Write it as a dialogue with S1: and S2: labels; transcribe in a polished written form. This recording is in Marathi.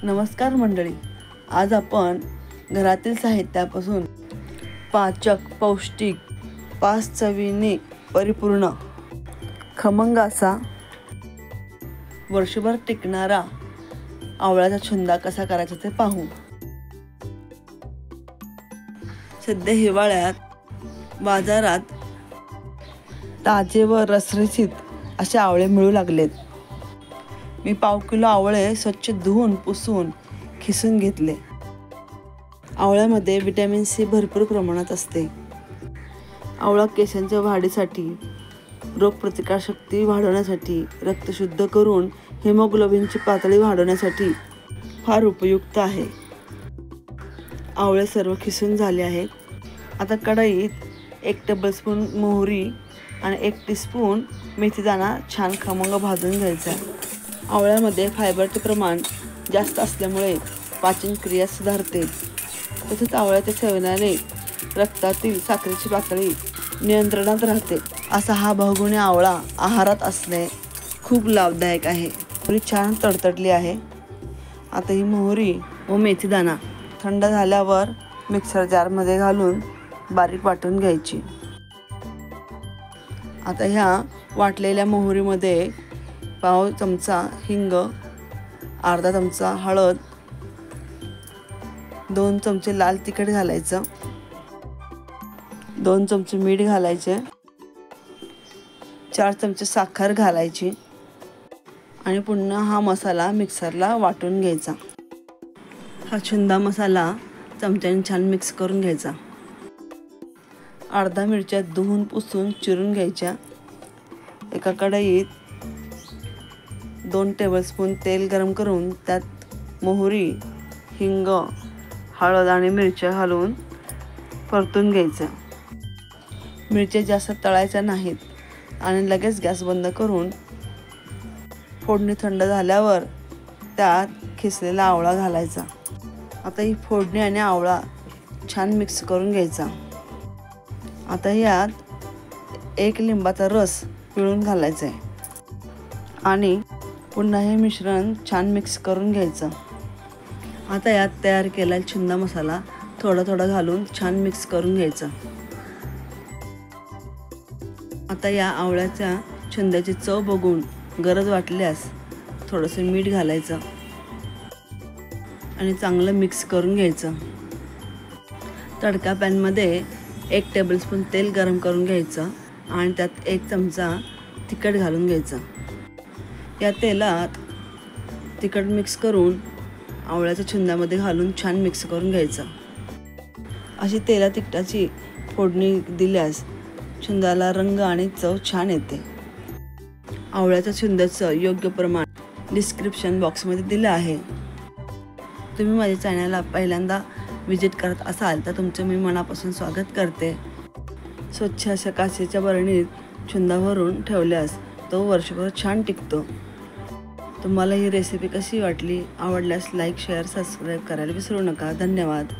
S1: नमस्कार मंडळी, आज आपण घरातील साहित्यापासून पाचक, पौष्टिक, 5 चवीने परिपूर्ण, खमंग असा वर्षभर टिकणारा आवळ्याचा छुंदा कसा करायचा ते पाहू। सध्या हिवाळ्यात बाजारात ताजे व रसरशीत असे आवळे मिळू लागलेत। मी पाव किलो आवळे स्वच्छ धुवून पुसून खिसून घेतले। आवळ्यामध्ये व्हिटॅमिन सी भरपूर प्रमाणात असते। आवळा केसांच्या वाढीसाठी, रोगप्रतिकारशक्ती वाढवण्यासाठी, रक्त शुद्ध करून हिमोग्लोबिनची पातळी वाढवण्यासाठी फार उपयुक्त आहे। आवळे सर्व खिसून झाले आहेत। आता कढईत 1 टेबलस्पून मोहरी आणि 1 टीस्पून मेथीदाणा छान खमंग भाजून घ्यायचा। आवळ्यामध्ये फायबरचे प्रमाण जास्त असल्यामुळे पाचन क्रिया सुधारते। तसेच आवळ्याच्या सेवनाने रक्तातील साखरेची पातळी नियंत्रणात राहते। असा हा बहुगुणी आवळा आहारात असणे खूप लाभदायक आहे। मोहरी छान तडतडली आहे। आता ही मोहरी व मेथीदाणा थंड झाल्यावर मिक्सर जारमध्ये घालून बारीक वाटून घ्यायची। आता ह्या वाटलेल्या मोहरीमध्ये पाव चमचा हिंग, अर्धा चमचा हळद, 2 चमचे लाल तिखट घालायचं, 2 चमचे मीठ घालायचे, 4 चमचे साखर घालायची आणि पुन्हा हा मसाला मिक्सरला वाटून घ्यायचा। हा छुंदा मसाला चमच्याने छान मिक्स करून घ्यायचा। अर्धा मिरच्या धुवून पुसून चिरून घ्यायच्या। एका कढईत 2 टेबलस्पून तेल गरम करून त्यात मोहरी, हिंग, हळद आणि मिरच्या घालून परतून घ्यायचं। मिरच्या जास्त तळायच्या नाहीत आणि लगेच गॅस बंद करून फोडणी थंड झाल्यावर त्यात खिसलेला आवळा घालायचा। आता ही फोडणी आणि आवळा छान मिक्स करून घ्यायचा। आता यात 1 लिंबाचा रस पिळून घालायचा आहे आणि पुन्हा हे मिश्रण छान मिक्स करून घ्यायचं। आता यात तयार केलेला छुंदा मसाला थोडा थोडा घालून छान मिक्स करून घ्यायचा। आता या आवळ्याच्या छुंद्याची चव बघून गरज वाटल्यास थोडंसं मीठ घालायचं आणि चांगलं मिक्स करून घ्यायचं। तडका पॅनमध्ये 1 टेबलस्पून तेल गरम करून घ्यायचं आणि त्यात 1 चमचा तिखट घालून घ्यायचं। या तेलात तिखट मिक्स करून आवळ्याच्या छुंदामध्ये घालून छान मिक्स करून घ्यायचं। अशी तेला तिखटाची फोडणी दिल्यास छुंदाला रंग आणि चव छान येते। आवळ्याच्या छुंदाचं योग्य प्रमाण डिस्क्रिप्शन बॉक्समध्ये दिलं आहे। तुम्ही माझ्या चॅनलला पहिल्यांदा विजिट करत असाल तर तुमचं मी मनापासून स्वागत करते। स्वच्छ अशा काचेच्या बरणीत छुंदा भरून ठेवल्यास तो वर्षभर छान टिकतो। तुम्हाला ही रेसिपी कशी वाटली? आवडल्यास लाईक, शेअर, सबस्क्राईब करायला विसरू नका। धन्यवाद।